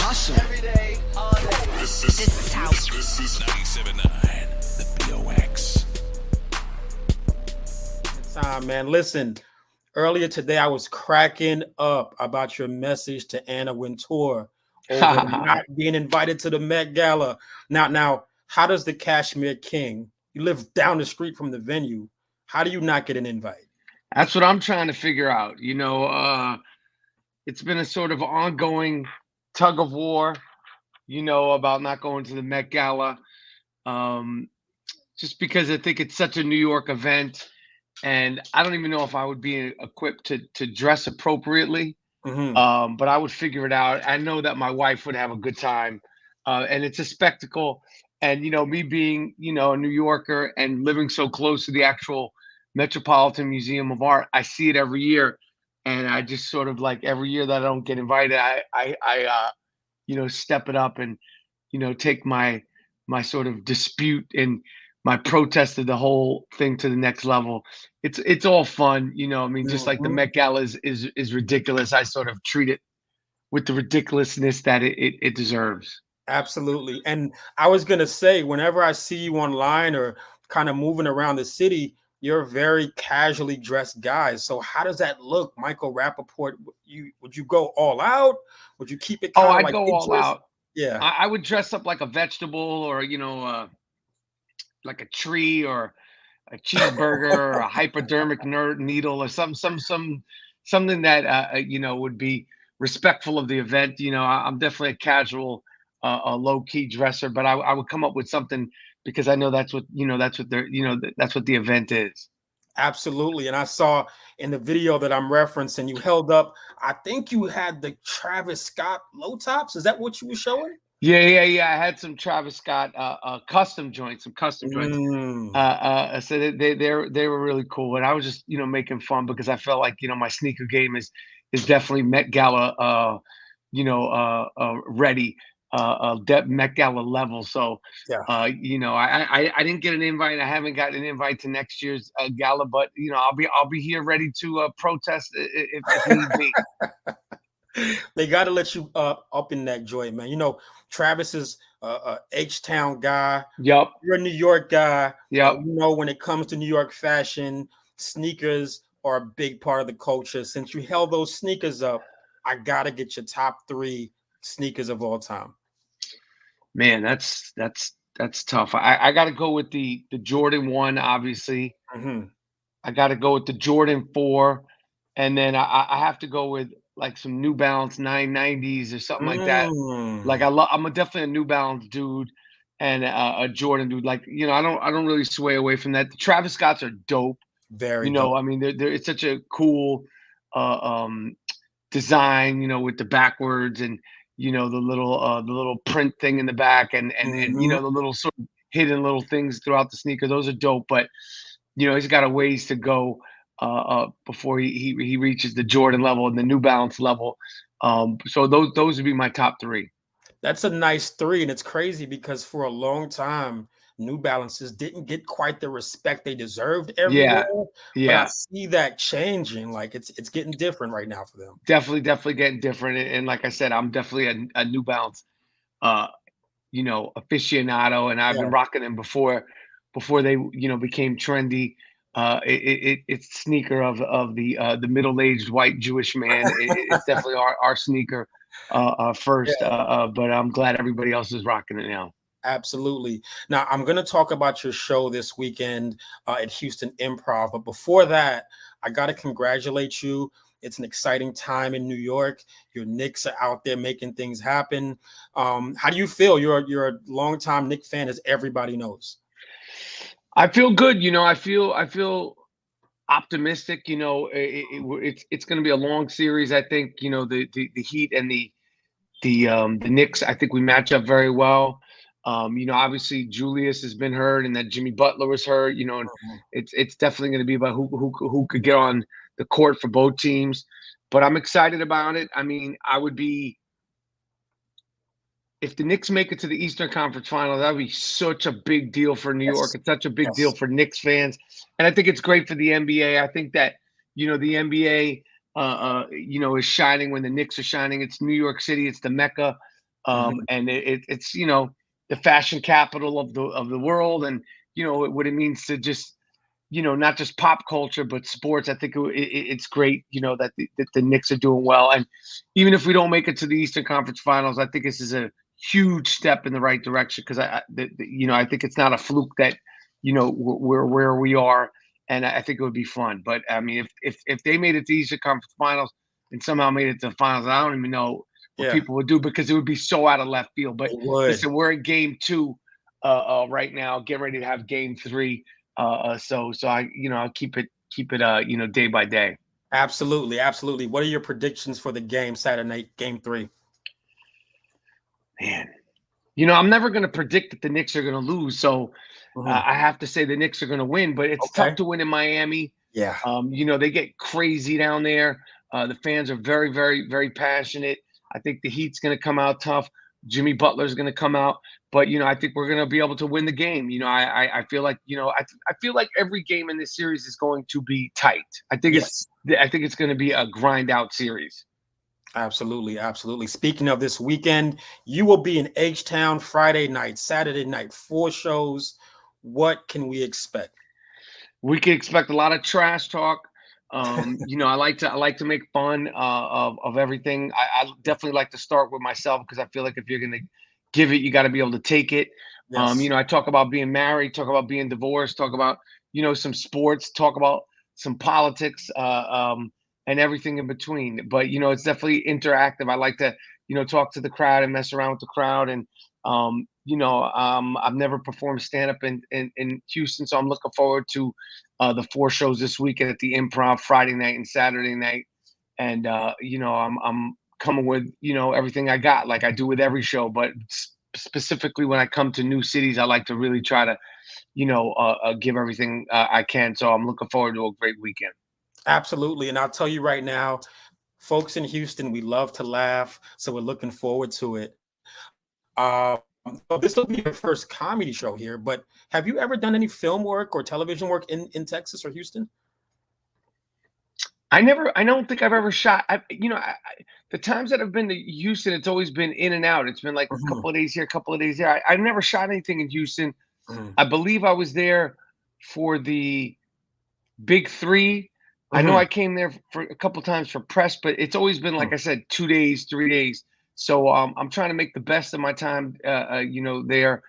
hustle. Every day, all day. This is how. This is 97.9, the BOX. Man, listen. Earlier today, I was cracking up about your message to Anna Wintour over not being invited to the Met Gala. Now, how does the Cashmere King? You live down the street from the venue. How do you not get an invite? That's what I'm trying to figure out. It's been a sort of ongoing tug of war, about not going to the Met Gala, just because I think it's such a New York event. And I don't even know if I would be equipped to dress appropriately, but I would figure it out. I know that my wife would have a good time, and it's a spectacle. And, me being, a New Yorker and living so close to the actual Metropolitan Museum of Art, I see it every year. And I just sort of like every year that I don't get invited, I step it up and, take my sort of dispute and my protest of the whole thing to the next level. It's all fun, just like the Met Gala is ridiculous. I sort of treat it with the ridiculousness that it deserves. Absolutely. And I was going to say, whenever I see you online or kind of moving around the city, you're a very casually dressed guy. So how does that look? Michael Rapaport, would you go all out? Would you keep it kind of I'd like go all out. Yeah. I would dress up like a vegetable or, like a tree or a cheeseburger or a hypodermic needle or something that, would be respectful of the event. I'm definitely a casual, a low key dresser, but I would come up with something because I know that's what that's what the event is. Absolutely. And I saw in the video that I'm referencing, you held up, I think you had the Travis Scott low tops. Is that what you were showing? Yeah. I had some Travis Scott custom joints. So they were really cool, and I was just making fun because I felt like my sneaker game is definitely Met Gala ready, Met Gala level. So yeah. I didn't get an invite. I haven't gotten an invite to next year's gala, but I'll be here ready to protest if need be. They got to let you up in that joint, man. Travis is a H-Town guy. Yep. You're a New York guy. Yep. When it comes to New York fashion, sneakers are a big part of the culture. Since you held those sneakers up, I got to get your top 3 sneakers of all time. Man, that's tough. I got to go with the Jordan 1, obviously. I got to go with the Jordan 4, and then I have to go with like some New Balance 990s or something like that. Like I'm definitely a New Balance dude and a Jordan dude. Like I don't really sway away from that. The Travis Scotts are dope. Very dope. I mean it's such a cool design. With the backwards and the little print thing in the back and the little sort of hidden little things throughout the sneaker. Those are dope, but he's got a ways to go before he reaches the Jordan level and the New Balance level. So those would be my top 3. That's a nice 3, and it's crazy because for a long time, New Balances didn't get quite the respect they deserved everywhere. Yeah. But I see that changing. Like it's getting different right now for them. Definitely getting different. And like I said, I'm definitely a New Balance, aficionado, and I've been rocking them before they, became trendy. It's sneaker of the middle-aged white Jewish man. It's definitely our sneaker first. But I'm glad everybody else is rocking it now. Absolutely. Now, I'm going to talk about your show this weekend at Houston Improv. But before that, I got to congratulate you. It's an exciting time in New York. Your Knicks are out there making things happen. How do you feel? You're a longtime Knicks fan, as everybody knows. I feel good. I feel optimistic. It's going to be a long series. I think, the Heat and the Knicks, I think we match up very well. Obviously Julius has been hurt and that Jimmy Butler was hurt, and it's definitely going to be about who could get on the court for both teams. But I'm excited about it. I mean, I would be, if the Knicks make it to the Eastern Conference Final, that would be such a big deal for New York. It's such a big deal for Knicks fans. And I think it's great for the NBA. I think that, the NBA, is shining when the Knicks are shining. It's New York City. It's the Mecca And it's the fashion capital of the world, and what it means to just not just pop culture but sports. I think it's great that the Knicks are doing well, and even if we don't make it to the Eastern Conference Finals, I think this is a huge step in the right direction, because I think it's not a fluke that we're where we are, and I think it would be fun. But I mean, if they made it to the Eastern Conference Finals and somehow made it to the finals, I don't even know what people would do, because it would be so out of left field. But listen, we're in game 2 right now, get ready to have game 3. So I'll keep it day by day. Absolutely. What are your predictions for the game Saturday night, game 3? Man, I'm never going to predict that the Knicks are going to lose. So I have to say the Knicks are going to win, but it's tough to win in Miami. Yeah. They get crazy down there. The fans are very, very, very passionate. I think the Heat's going to come out tough. Jimmy Butler's going to come out, but I think we're going to be able to win the game. I feel like I feel like every game in this series is going to be tight. I think it's going to be a grind out series. Absolutely. Speaking of this weekend, you will be in H-Town Friday night, Saturday night, 4 shows. What can we expect? We can expect a lot of trash talk. I like to make fun of everything. I definitely like to start with myself, because I feel like if you're going to give it, you got to be able to take it. Yes. I talk about being married, talk about being divorced, talk about some sports, talk about some politics, and everything in between. But it's definitely interactive. I like to talk to the crowd and mess around with the crowd. And I've never performed stand-up in Houston, so I'm looking forward to the 4 shows this weekend at the Improv, Friday night and Saturday night. And I'm coming with everything I got, like I do with every show. But specifically when I come to new cities, I like to really try to give everything I can. So I'm looking forward to a great weekend. Absolutely. And I'll tell you right now, folks in Houston, we love to laugh, so we're looking forward to it. So this will be your first comedy show here, but have you ever done any film work or television work in Texas or Houston? I don't think I've ever shot. The times that I've been to Houston, it's always been in and out. It's been like a couple of days here, a couple of days there. I've never shot anything in Houston. I believe I was there for the Big 3. I know I came there for a couple of times for press, but it's always been, like I said, 2 days, 3 days. So I'm trying to make the best of my time, there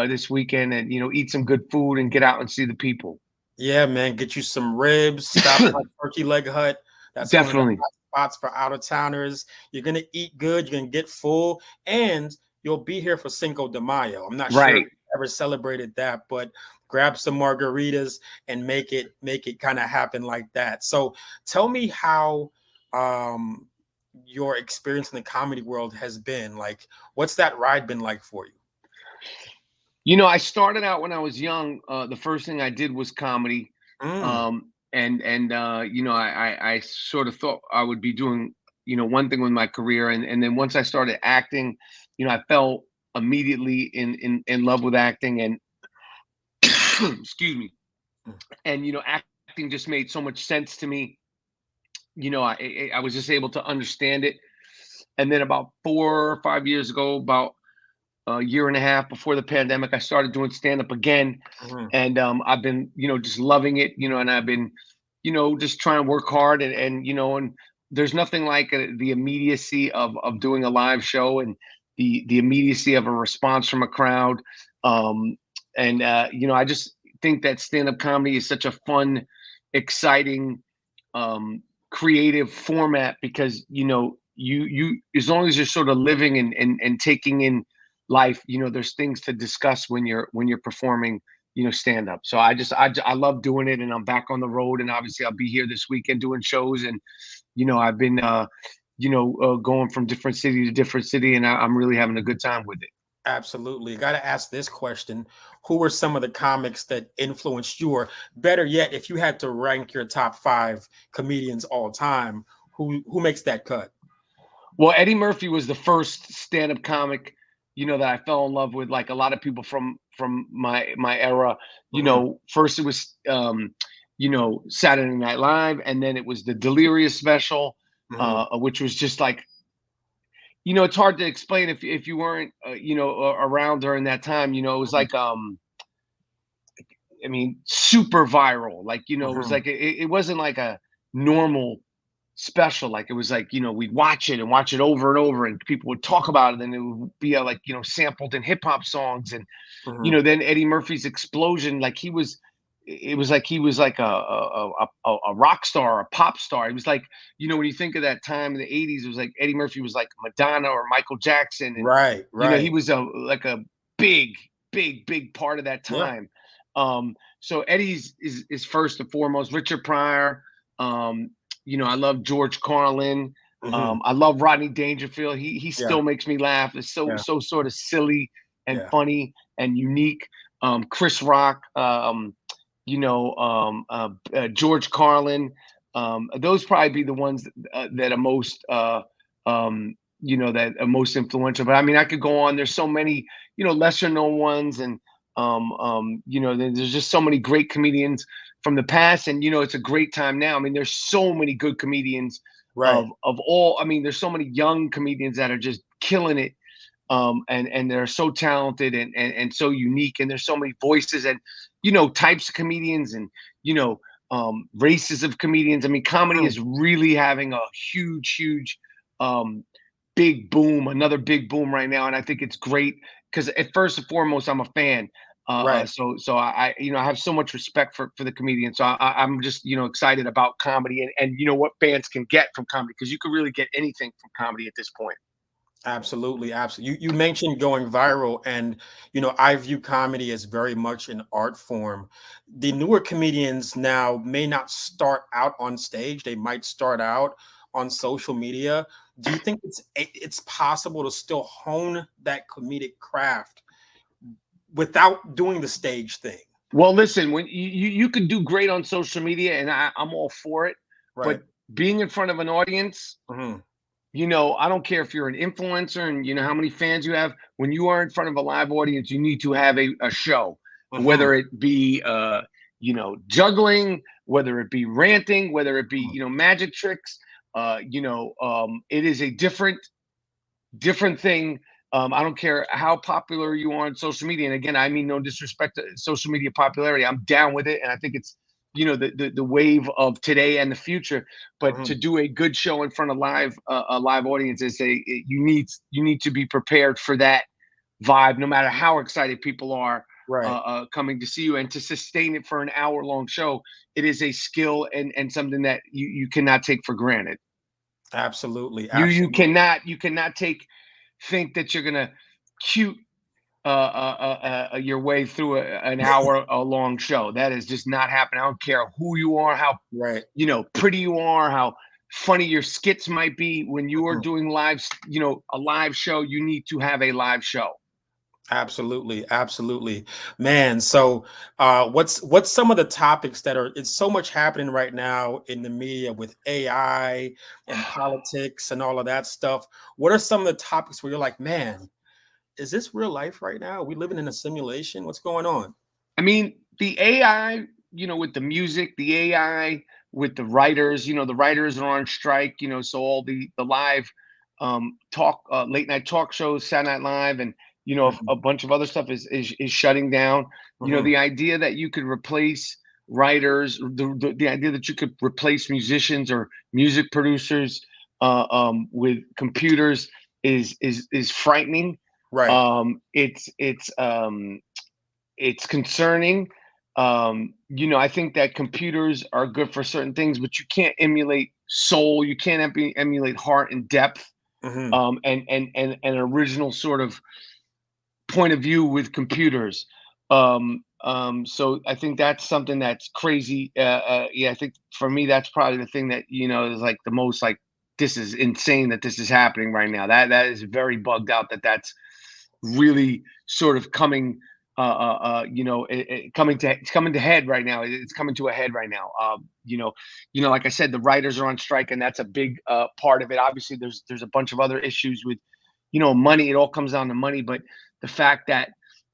this weekend, and eat some good food and get out and see the people. Yeah, man, get you some ribs. Stop by Turkey Leg Hut. That's definitely one of the spots for out of towners. You're gonna eat good. You're gonna get full, and you'll be here for Cinco de Mayo. I'm not sure if you ever celebrated that, but grab some margaritas and make it kind of happen like that. So tell me how your experience in the comedy world has been. Like, what's that ride been like for you? I started out when I was young. The first thing I did was comedy. I sort of thought I would be doing, one thing with my career. And then once I started acting, I fell immediately in love with acting, and excuse me. And, acting just made so much sense to me. I was just able to understand it. And then about 4 or 5 years ago, about a year and a half before the pandemic, I started doing stand-up again. And I've been, just loving it, and I've been, just trying to work hard, and there's nothing like the immediacy of doing a live show, and the immediacy of a response from a crowd. I just think that stand-up comedy is such a fun, exciting, creative format, because you as long as you're sort of living and taking in life, there's things to discuss when you're performing stand up. So I love doing it, and I'm back on the road, and obviously I'll be here this weekend doing shows, and I've been going from different city to different city, and I'm really having a good time with it. Absolutely. Got to ask this question. Who were some of the comics that influenced you? Or better yet, if you had to rank your top 5 comedians all time, who makes that cut? Well, Eddie Murphy was the first stand-up comic, that I fell in love with. Like a lot of people from my era, first it was, Saturday Night Live, and then it was the Delirious special, which was just like, you know, it's hard to explain if you weren't, you know, around during that time. You know, it was like, I mean, super viral. Like, you know, it was Mhm. like it wasn't like a normal special. Like it was like, you know, we'd watch it and watch it over and over, and people would talk about it, and it would be like, you know, sampled in hip hop songs, and you Mhm. know, then Eddie Murphy's explosion, like he was, it was like he was like a rock star, a pop star. He was like, you know, when you think of that time in the '80s, it was like Eddie Murphy was like Madonna or Michael Jackson, and Right, you know, he right. was a like a big part of that Yeah. time. So Eddie's is first and foremost. Richard Pryor, um, you know, I love George Carlin. Mhm. I love Rodney Dangerfield. He Yeah, still makes me laugh. It's yeah, so sort of silly and yeah. funny and unique. Chris Rock, you know, George Carlin. Those probably be the ones that are most, you know, that are most influential. But I mean, I could go on. There's so many, you know, lesser known ones, and you know, there's just so many great comedians from the past, and you know, it's a great time now. I mean, there's so many good comedians Right, of all. I mean, there's so many young comedians that are just killing it, and they're so talented and so unique, and there's so many voices and you know types of comedians, and you know races of comedians. I mean, comedy mm, is really having a huge um, big boom, another big boom right now, and I think it's great because at first and foremost, I'm a fan. right. So I you know I have so much respect for the comedian. So I'm just you know excited about comedy and you know what fans can get from comedy because you can really get anything from comedy at this point. Absolutely, absolutely. You mentioned going viral, and you know, I view comedy as very much an art form. The newer comedians now may not start out on stage; they might start out on social media. Do you think it's possible to still hone that comedic craft without doing the stage thing? Well, listen, when you can do great on social media, and I'm all for it, but Right. being in front of an audience, Hmm. you know, I don't care if you're an influencer and you know how many fans you have. When you are in front of a live audience, you need to have a show, Hmm. whether it be you know, juggling, whether it be ranting, whether it be, you know, magic tricks. You know, it is a different thing. I don't care how popular you are on social media. And again, I mean no disrespect to social media popularity. I'm down with it, and I think it's you know the wave of today and the future. But to Hmm. do a good show in front of a live audience is you need to be prepared for that vibe, no matter how excited people are Right. coming to see you, and to sustain it for an hour long show. It is a skill and something that you cannot take for granted. Absolutely. You Absolutely. you cannot take think that you're gonna cute your way through an hour long show. That is just not happening. I don't care who you are, how Right. you know pretty you are, how funny your skits might be. When you are Mhm. doing you know, a live show, you need to have a live show. Absolutely, absolutely. Man, so what's some of the topics that are it's so much happening right now in the media with AI and politics and all of that stuff. What are some of the topics where you're like, man, is this real life right now? Are we living in a simulation? What's going on? I mean, the AI, you know, with the music, the AI with the writers, you know, the writers are on strike, you know, so all the live talk late night talk shows, Saturday Night Live, and you know, Mhm. a bunch of other stuff is shutting down. You know, Mhm. the idea that you could replace writers, the idea that you could replace musicians or music producers with computers is frightening. Right. It's concerning. You know, I think that computers are good for certain things, but you can't emulate soul. You can't emulate heart and depth, Mhm. and an original sort of point of view with computers. So I think that's something that's crazy. Yeah, I think for me, that's probably the thing that you know is like the most like this is insane that this is happening right now. That is very bugged out that that's really sort of coming you know it's coming to head right now. It's coming to a head right now. You know, like I said, the writers are on strike, and that's a big part of it. Obviously there's a bunch of other issues with you know money. It all comes down to money, but the fact that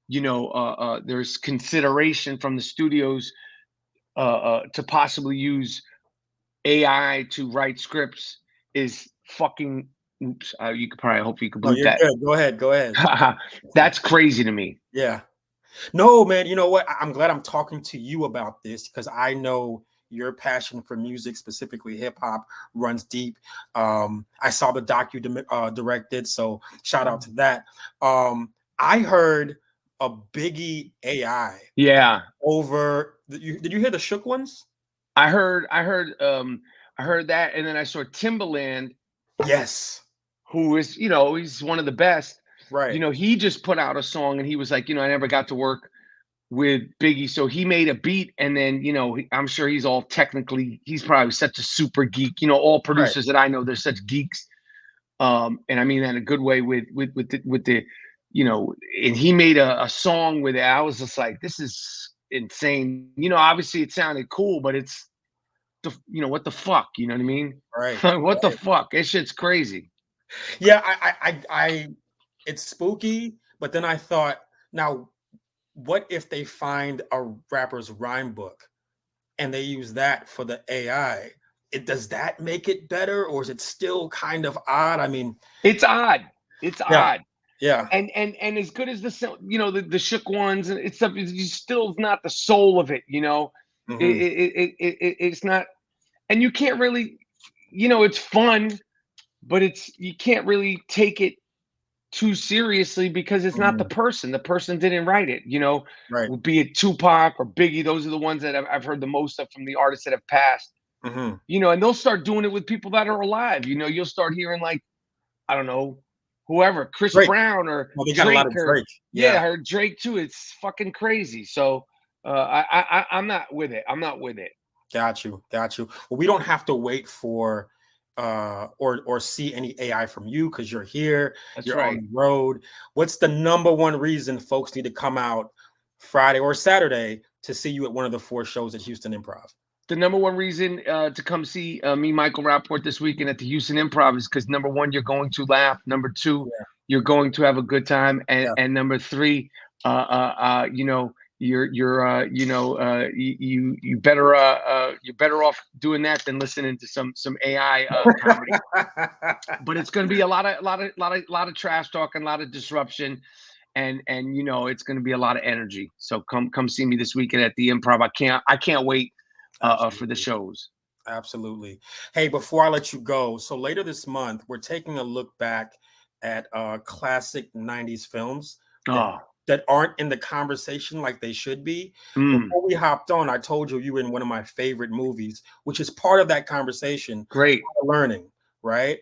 you know there's consideration from the studios to possibly use AI to write scripts is fucking oops, you could probably, hopefully you could No, bleep you're that. good. Go ahead. Go ahead. That's crazy to me. Yeah. No, man, you know what? I'm glad I'm talking to you about this because I know your passion for music, specifically hip hop, runs deep. I saw the doc you directed, so shout out to that. I heard a Biggie AI Yeah, over. Did you hear the Shook ones? I heard that, and then I saw Timbaland, Yes. who is, he's one of the best. Right. He just put out a song, and he was like, I never got to work with Biggie, so he made a beat, and then I'm sure he's probably such a super geek. All Right. producers that I know, they're such geeks, and I mean that in a good way. With the and he made a song with it. I was just like, this is insane. Obviously it sounded cool, but it's what the fuck, you know what I mean? Right. What the Right. fuck? This shit's crazy. Yeah. It's spooky, but then I thought, now, what if they find a rapper's rhyme book and they use that for the AI? Does that make it better, or is it still kind of odd? I mean, It's odd. It's yeah, odd. yeah. And as good as the shook ones and it's stuff, it's still not the soul of it. Hmm. It's not, and you can't really, it's fun, but you can't really take it too seriously because it's not the Hmm. person. The person didn't write it. Right. Be it Tupac or Biggie. Those are the ones that I've heard the most of from the artists that have passed. Hmm. And they'll start doing it with people that are alive. You'll start hearing, like, I don't know, whoever, Chris Drake. Brown or Well, they got a lot Drake, of or Drake. yeah, Yeah. or Drake too. It's fucking crazy. So I'm not with it. I'm not with it. Got you. Got you. Well, we don't have to wait for or see any AI from you because you're here, That's you're on right. the road. What's the number one reason folks need to come out Friday or Saturday to see you at one of the 4 shows at Houston Improv? The number one reason to come see me, Michael Rapaport, this weekend at the Houston Improv is because, number one, you're going to laugh. Number two, Yeah. you're going to have a good time, and Yeah. number three, you're better off doing that than listening to some AI comedy. But it's going to be a lot of trash talk and a lot of disruption, and it's going to be a lot of energy. So come see me this weekend at the Improv. I can't wait for the Absolutely. shows. Absolutely. Hey, before I let you go, so later this month, we're taking a look back at classic 90s films that Oh, that aren't in the conversation like they should be. mm, Before we hopped on, I told you were in one of my favorite movies, which is part of that conversation, great. learning, right?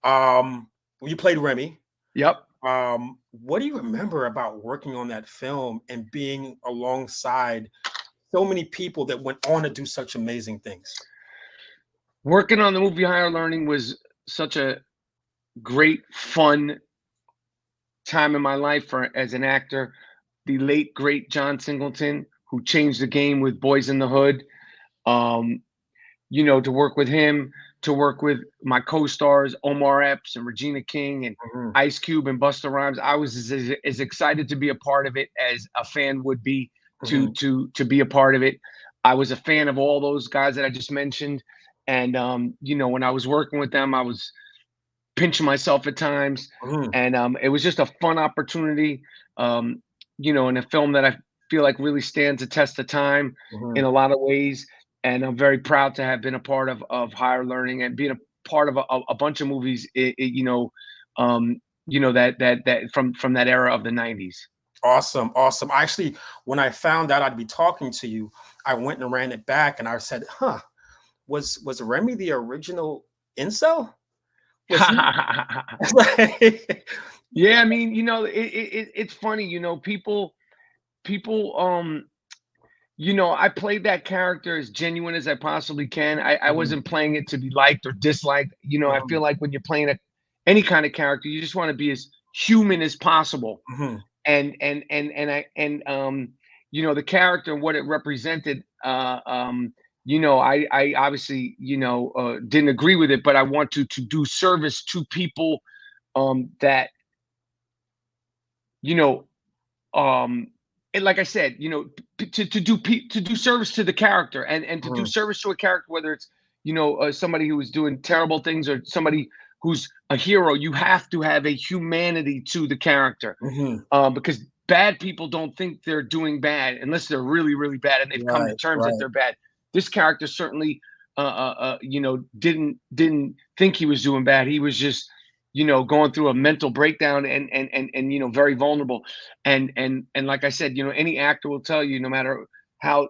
Um, you played Remy. Yep. What do you remember about working on that film and being alongside so many people that went on to do such amazing things? Working on the movie Higher Learning was such a great, fun time in my life as an actor. The late great John Singleton, who changed the game with Boys in the Hood. Um, to work with him, to work with my co-stars Omar Epps and Regina King and Mhm. Ice Cube and Busta Rhymes. I was as excited to be a part of it as a fan would be to Mhm. be a part of it. I was a fan of all those guys that I just mentioned, and when I was working with them, I was pinching myself at times, Mhm. and it was just a fun opportunity. In a film that I feel like really stands the test of time in Mhm. a lot of ways, and I'm very proud to have been a part of Higher Learning and being a part of a bunch of movies. That from that era of the '90s. Awesome, awesome. Actually, when I found out I'd be talking to you, I went and ran it back, and I said, "Huh, was Remy the original incel? Was he?" Yeah, I mean, it's funny, people I played that character as genuine as I possibly can. I Mhm. wasn't playing it to be liked or disliked. I feel Mhm. like when you're playing any kind of character, you just want to be as human as possible. Mhm. And the character and what it represented, I obviously, didn't agree with it, but I want to do service to people that, you know, um and like I said, to do service to the character, and to do Mhm. service to a character, whether it's somebody who was doing terrible things or somebody who's a hero, you have to have a humanity to the character, because bad people don't think they're doing bad unless they're really, really bad and they've come to terms that they're bad. This character certainly, you know, didn't think he was doing bad. He was just, you know, going through a mental breakdown and you know, very vulnerable. And like I said, you know, any actor will tell you, no matter how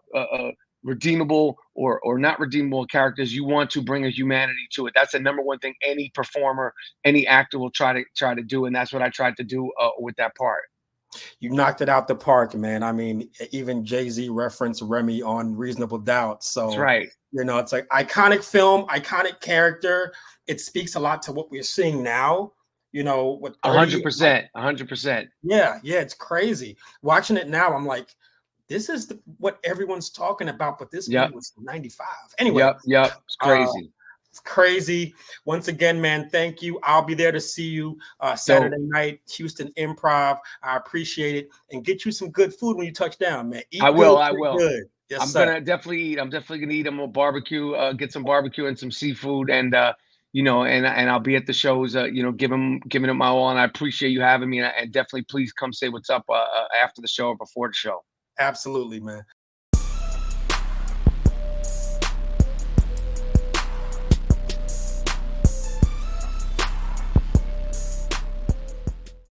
redeemable or not redeemable characters, you want to bring a humanity to it. That's the number one thing any performer, any actor will try to do, and that's what I tried to do with that part. You knocked it out the park, man. I mean, even Jay-Z referenced Remy on Reasonable Doubt. So that's right. You know, it's like iconic film, iconic character. It speaks a lot to what we're seeing now. You know, with 100%, 100%. Yeah, it's crazy. Watching it now, I'm like, this is what everyone's talking about, but this movie was 95. Anyway, it's crazy. It's crazy. Once again, man, thank you. I'll be there to see you Saturday night, Houston Improv. I appreciate it. And get you some good food when you touch down, man. I will. Good. Yes, I'm gonna definitely eat. I'm definitely gonna eat. I'm gonna barbecue, get some barbecue and some seafood, and you know, and I'll be at the shows. You know, giving it my all. And I appreciate you having me. And definitely, please come say what's up after the show or before the show. Absolutely, man.